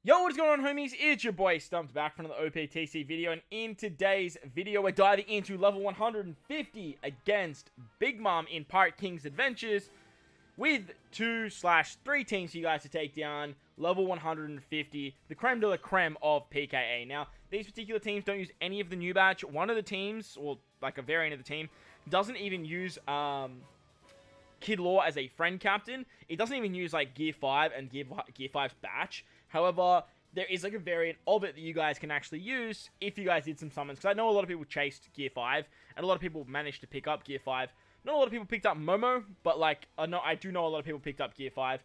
Yo, what is going on, homies? It's your boy StumpD back from another OPTC video, and in today's video, we're diving into level 150 against Big Mom in Pirate King's Adventures with 2/3 teams for you guys to take down. Level 150, the creme de la creme of PKA. Now, these particular teams don't use any of the new batch. One of the teams, or like a variant of the team, doesn't even use Kid Law as a friend captain. It doesn't even use like Gear 5 and Gear 5's batch. However, there is like a variant of it that you guys can actually use if you guys did some summons. Because I know a lot of people chased Gear 5, and a lot of people managed to pick up Gear 5. Not a lot of people picked up Momo, but like, I do know a lot of people picked up Gear 5.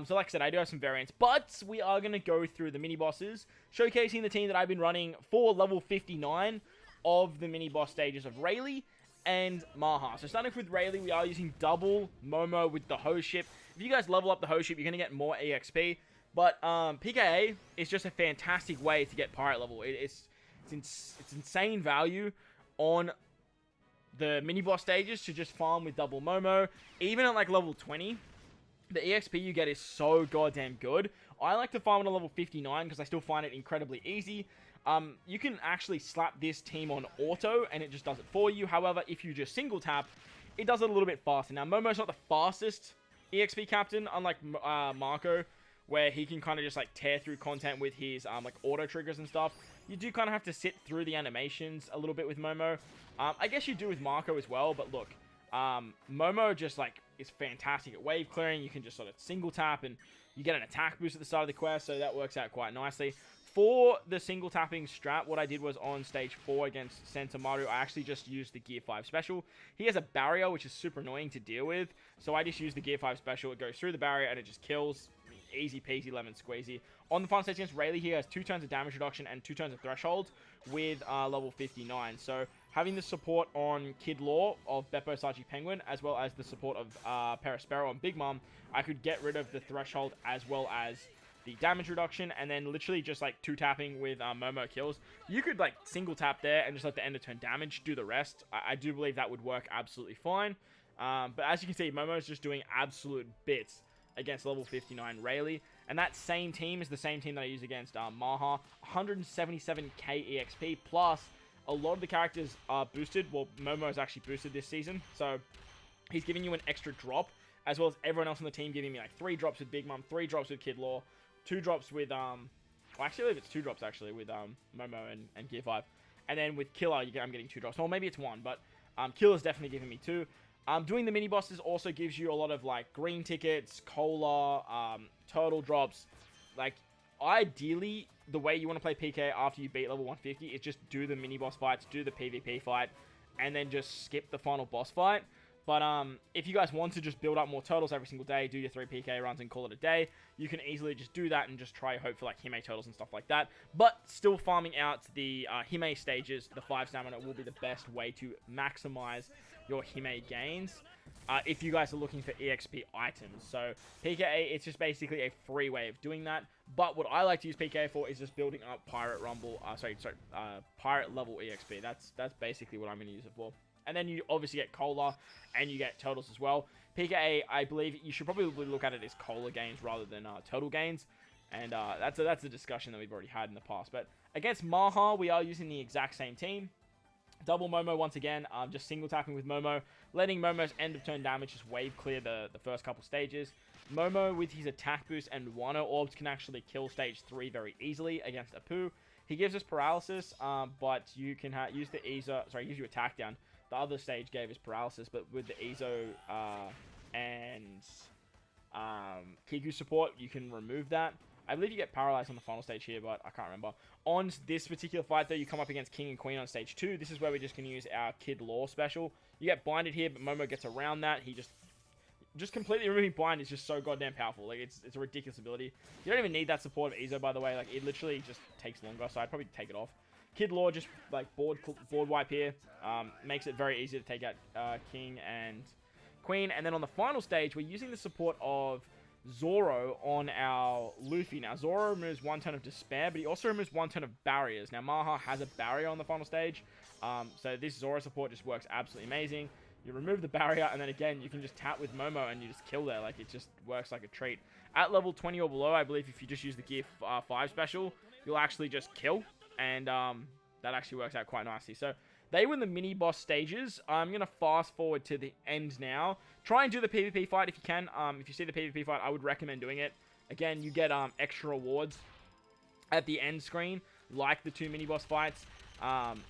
So like I said, I do have some variants. But we are going to go through the mini-bosses, showcasing the team that I've been running for level 59 of the mini-boss stages of Rayleigh and Maha. So starting with Rayleigh, we are using double Momo with the host ship. If you guys level up the host ship, you're going to get more EXP. But PKA is just a fantastic way to get pirate level. It's insane value on the mini boss stages to just farm with double Momo. Even at like level 20, the EXP you get is so goddamn good. I like to farm at a level 59 because I still find it incredibly easy. You can actually slap this team on auto and it just does it for you. However, if you just single tap, it does it a little bit faster. Now, Momo's not the fastest EXP captain, unlike Marco, where he can kind of just like tear through content with his like auto triggers and stuff. You do kind of have to sit through the animations a little bit with Momo. I guess you do with Marco as well, but look, Momo just like is fantastic at wave clearing. You can just sort of single tap and you get an attack boost at the start of the quest, so that works out quite nicely. For the single tapping strat, what I did was on stage 4 against Sentamaru, I actually just used the Gear 5 special. He has a barrier, which is super annoying to deal with, so I just used the Gear 5 special. It goes through the barrier and it just kills. Easy peasy lemon squeezy. On the final stage against Rayleigh, he has 2 turns of damage reduction and 2 turns of threshold with level 59. So having the support on Kid Law of Beppo Sachi Penguin, as well as the support of Perispero on Big Mom, I could get rid of the threshold as well as the damage reduction, and then literally just like 2-tapping with Momo kills. You could like single tap there and just let the end of turn damage do the rest. I do believe that would work absolutely fine. But as you can see, Momo's just doing absolute bits against level 59 Rayleigh, and that same team is the same team that I use against Maha. 177k EXP, plus a lot of the characters are boosted. Well, Momo is actually boosted this season, so he's giving you an extra drop, as well as everyone else on the team giving me like 3 drops with Big Mom, 3 drops with Kid Law, 2 drops with well, actually I believe it's 2 drops actually with Momo and Gear 5, and then with Killer I'm getting 2 drops. Well, maybe it's 1, but Killer's definitely giving me 2. Doing the mini bosses also gives you a lot of like green tickets, cola, turtle drops. Like, ideally, the way you want to play PK after you beat level 150 is just do the mini boss fights, do the PvP fight, and then just skip the final boss fight. But if you guys want to just build up more turtles every single day, do your 3 PK runs and call it a day, you can easily just do that and just try hope for like Hime turtles and stuff like that. But still farming out the Hime stages, the 5 stamina will be the best way to maximize your Hime gains if you guys are looking for EXP items. So PKA, it's just basically a free way of doing that. But what I like to use PKA for is just building up Pirate Rumble, Pirate level EXP. That's basically what I'm going to use it for. And then you obviously get Cola, and you get Turtles as well. PKA, I believe you should probably look at it as Cola gains rather than Turtle gains. And that's a discussion that we've already had in the past. But against Maha, we are using the exact same team. Double Momo once again, just single tapping with Momo, letting Momo's end of turn damage just wave clear the first couple stages. Momo with his attack boost and Wano orbs can actually kill stage 3 very easily against Apu. He gives us paralysis, but you can use the Ezo, gives you attack down. The other stage gave us paralysis, but with the Ezo and Kiku support, you can remove that. I believe you get paralyzed on the final stage here, but I can't remember. On this particular fight, though, you come up against King and Queen on stage 2. This is where we're just going to use our Kid Law special. You get blinded here, but Momo gets around that. He just completely removing blind is just so goddamn powerful. Like, it's a ridiculous ability. You don't even need that support of Ezo, by the way. Like, it literally just takes longer, so I'd probably take it off. Kid Law just like board wipe here, makes it very easy to take out King and Queen. And then on the final stage, we're using the support of Zoro on our Luffy. Now, Zoro removes 1 turn of Despair, but he also removes 1 turn of Barriers. Now, Maha has a barrier on the final stage, so this Zoro support just works absolutely amazing. You remove the barrier, and then again, you can just tap with Momo and you just kill there. Like, it just works like a treat. At level 20 or below, I believe if you just use the Gear 5 special, you'll actually just kill. And that actually works out quite nicely. So they were in the mini-boss stages. I'm going to fast forward to the end now. Try and do the PvP fight if you can. If you see the PvP fight, I would recommend doing it. Again, you get extra rewards at the end screen, like the 2 mini-boss fights.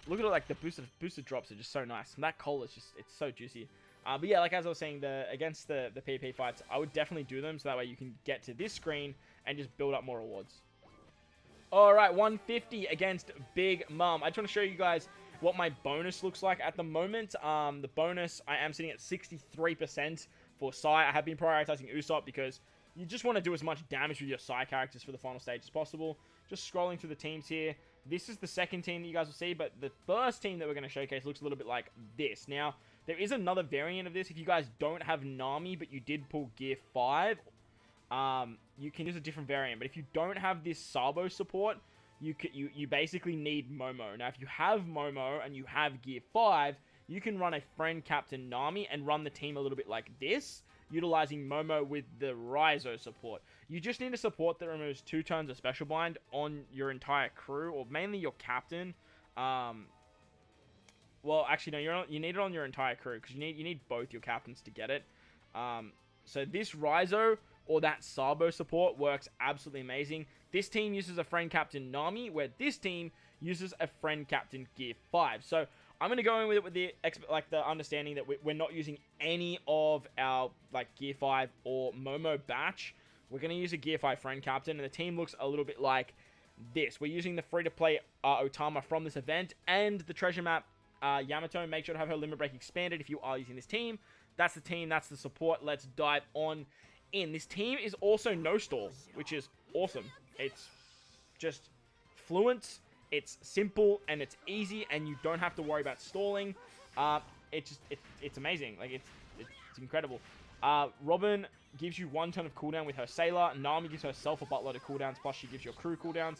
Look at it, like the boosted drops are just so nice. And that coal is just, it's so juicy. But yeah, like as I was saying, against the PvP fights, I would definitely do them so that way you can get to this screen and just build up more rewards. Alright, 150 against Big Mom. I just want to show you guys what my bonus looks like at the moment. The bonus, I am sitting at 63% for Sai. I have been prioritizing Usopp because you just want to do as much damage with your Sai characters for the final stage as possible. Just scrolling through the teams here. This is the second team that you guys will see, but the first team that we're going to showcase looks a little bit like this. Now, there is another variant of this. If you guys don't have Nami, but you did pull Gear 5, you can use a different variant. But if you don't have this Sabo support, you basically need Momo. Now, if you have Momo and you have Gear 5, you can run a friend Captain Nami and run the team a little bit like this, utilizing Momo with the Raizo support. You just need a support that removes 2 turns of Special Bind on your entire crew, or mainly your captain. Well, actually, no, you need it on your entire crew, because you need both your captains to get it. So this Raizo or that Sabo support works absolutely amazing. This team uses a friend captain Nami, where this team uses a friend captain Gear 5. So I'm going to go in with it with the understanding that we're not using any of our Gear 5 or Momo batch. We're going to use a Gear 5 friend captain, and the team looks a little bit like this. We're using the free-to-play Otama from this event, and the treasure map Yamato. Make sure to have her limit break expanded if you are using this team. That's the team, that's the support. Let's dive on in. This team is also no stall, which is awesome. It's just fluent, it's simple, and it's easy, and you don't have to worry about stalling. It's amazing. Like, it's incredible. Robin gives you 1 turn of cooldown with her Sailor. Nami gives herself a buttload of cooldowns, plus she gives your crew cooldowns.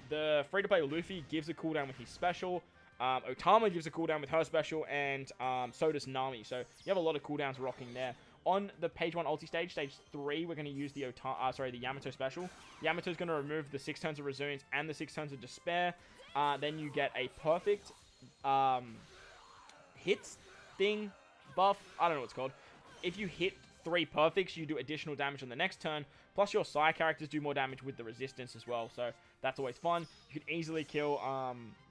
The free-to-play Luffy gives a cooldown with his special. Otama gives a cooldown with her special, and so does Nami. So you have a lot of cooldowns rocking there. On the page 1 ulti stage, stage 3, we're going to use the Yamato special. Yamato's going to remove the 6 turns of Resilience and the 6 turns of Despair. Then you get a perfect hits thing buff. I don't know what it's called. If you hit 3 perfects, you do additional damage on the next turn. Plus your Sai characters do more damage with the resistance as well. So that's always fun. You can easily kill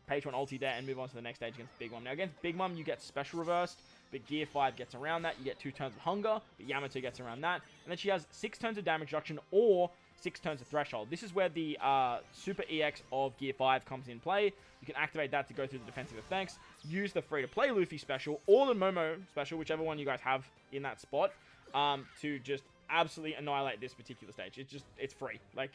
page 1 ulti there and move on to the next stage against Big Mom. Now against Big Mom, you get special reversed, but Gear 5 gets around that. You get 2 turns of Hunger, but Yamato gets around that. And then she has 6 turns of damage reduction or 6 turns of Threshold. This is where the Super EX of Gear 5 comes in play. You can activate that to go through the defensive effects. Use the free-to-play Luffy special or the Momo special, whichever one you guys have in that spot, to just absolutely annihilate this particular stage. It's free. Like,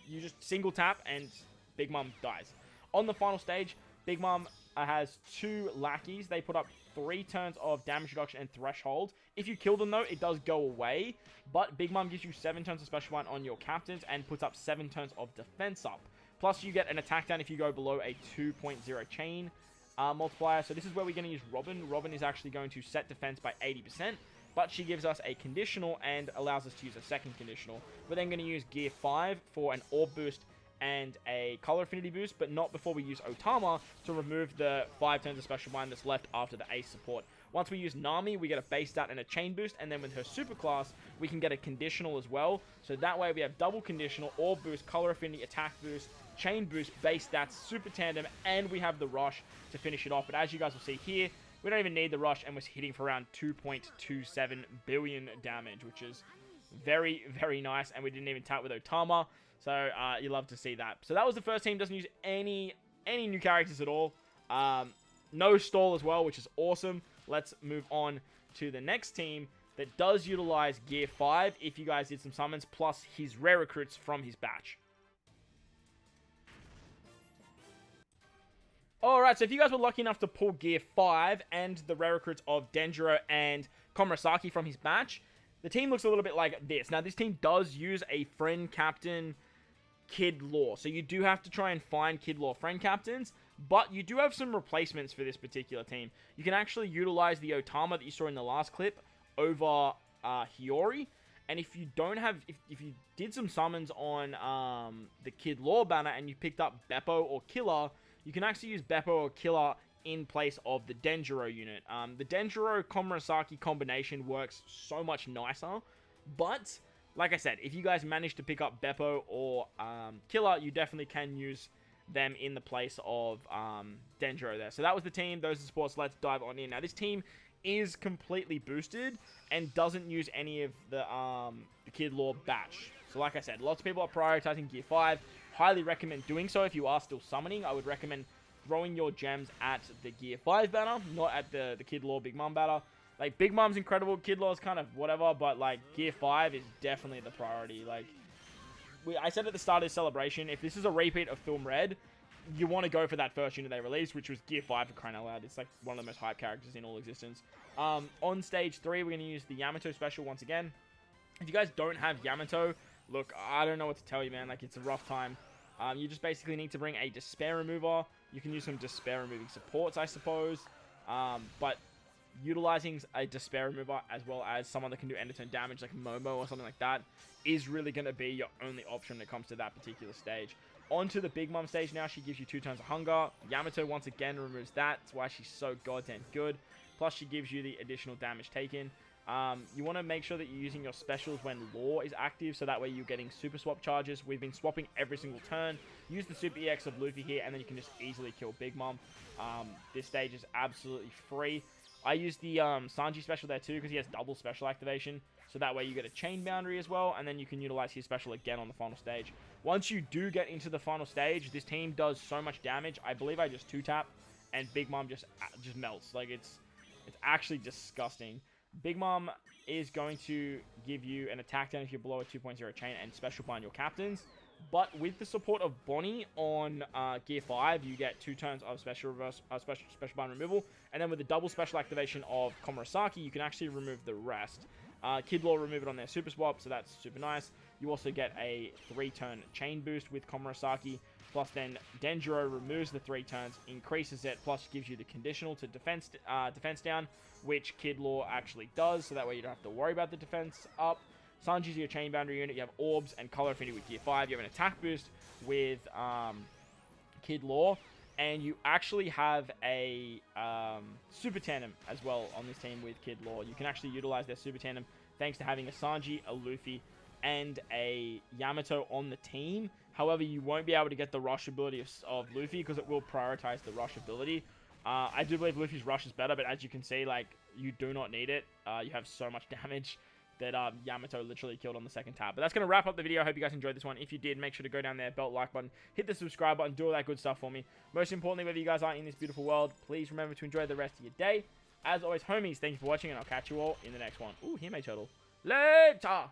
you just single tap and Big Mom dies. On the final stage, Big Mom has 2 lackeys. They put up 3 turns of damage reduction and Threshold. If you kill them, though, it does go away. But Big Mom gives you 7 turns of special one on your captains and puts up 7 turns of defense up. Plus, you get an attack down if you go below a 2.0 chain multiplier. So this is where we're going to use Robin. Robin is actually going to set defense by 80%. But she gives us a conditional and allows us to use a second conditional. We're then going to use Gear 5 for an orb boost and a color affinity boost, but not before we use Otama to remove the 5 turns of special bind that's left after the ace support. Once we use Nami, we get a base stat and a chain boost, and then with her super class, we can get a conditional as well. So that way we have double conditional, orb boost, color affinity, attack boost, chain boost, base stats, super tandem, and we have the rush to finish it off. But as you guys will see here, we don't even need the rush, and we're hitting for around 2.27 billion damage, which is very, very nice, and we didn't even tap with Otama. So, you love to see that. So, that was the first team. Doesn't use any new characters at all. No stall as well, which is awesome. Let's move on to the next team that does utilize Gear 5 if you guys did some summons, plus his rare recruits from his batch. Alright, so if you guys were lucky enough to pull Gear 5 and the rare recruits of Denjiro and Komurasaki from his batch, the team looks a little bit like this. Now, this team does use a friend captain Kid Law. So you do have to try and find Kid Law friend captains, but you do have some replacements for this particular team. You can actually utilize the Otama that you saw in the last clip over Hiyori, And if you don't have, if you did some summons on the Kid Law banner and you picked up Beppo or Killer, you can actually use Beppo or Killer in place of the Denjiro unit. The Denjiro Komurasaki combination works so much nicer, but like I said, if you guys manage to pick up Beppo or Killer, you definitely can use them in the place of Denjiro there. So that was the team. Those are the sports. Let's dive on in. Now, this team is completely boosted and doesn't use any of the Kid Law batch. So like I said, lots of people are prioritizing Gear 5. Highly recommend doing so if you are still summoning. I would recommend throwing your gems at the Gear 5 banner, not at the Kid Law Big Mom banner. Like, Big Mom's incredible, Kid Law's kind of whatever, but like Gear 5 is definitely the priority. Like, I said at the start of this celebration, if this is a repeat of Film Red, you want to go for that first unit they released, which was Gear 5 for crying out loud. It's like one of the most hyped characters in all existence. On stage 3, we're going to use the Yamato special once again. If you guys don't have Yamato, look, I don't know what to tell you, man. Like, it's a rough time. You just basically need to bring a Despair Remover. You can use some Despair Removing supports, I suppose. But utilizing a Despair Remover as well as someone that can do end-of-turn damage like Momo or something like that is really going to be your only option when it comes to that particular stage. Onto the Big Mom stage now. She gives you 2 turns of hunger. Yamato once again removes that. That's why she's so goddamn good. Plus, she gives you the additional damage taken. You want to make sure that you're using your specials when Law is active, so that way you're getting super swap charges. We've been swapping every single turn. Use the super EX of Luffy here, and then you can just easily kill Big Mom. This stage is absolutely free. I use the Sanji special there too, because he has double special activation. So that way you get a chain boundary as well, and then you can utilize his special again on the final stage. Once you do get into the final stage, this team does so much damage. I believe I just 2-tap, and Big Mom just melts. Like, it's actually disgusting. Big Mom is going to give you an attack down if you're below a 2.0 chain and special bind your captains. But with the support of Bonnie on Gear 5, you get 2 turns of special bind removal. And then with the double special activation of Komurasaki, you can actually remove the rest. Kid Law remove it on their super swap, so that's super nice. You also get a 3-turn chain boost with Komurasaki. Plus then Denjiro removes the 3 turns, increases it, plus gives you the conditional to defense down, which Kid Law actually does, so that way you don't have to worry about the defense up. Sanji's your chain boundary unit. You have orbs and color affinity with Gear 5. You have an attack boost with Kid Law, and you actually have a super tandem as well on this team with Kid Law. You can actually utilize their super tandem thanks to having a Sanji, a Luffy, and a Yamato on the team. However, you won't be able to get the rush ability of Luffy because it will prioritize the rush ability. I do believe Luffy's rush is better, but as you can see, like, you do not need it. You have so much damage that Yamato literally killed on the second tap. But that's going to wrap up the video. I hope you guys enjoyed this one. If you did, make sure to go down there, belt like button, hit the subscribe button, do all that good stuff for me. Most importantly, whether you guys are in this beautiful world, please remember to enjoy the rest of your day. As always, homies, thank you for watching, and I'll catch you all in the next one. Ooh, here, mate, turtle. Later!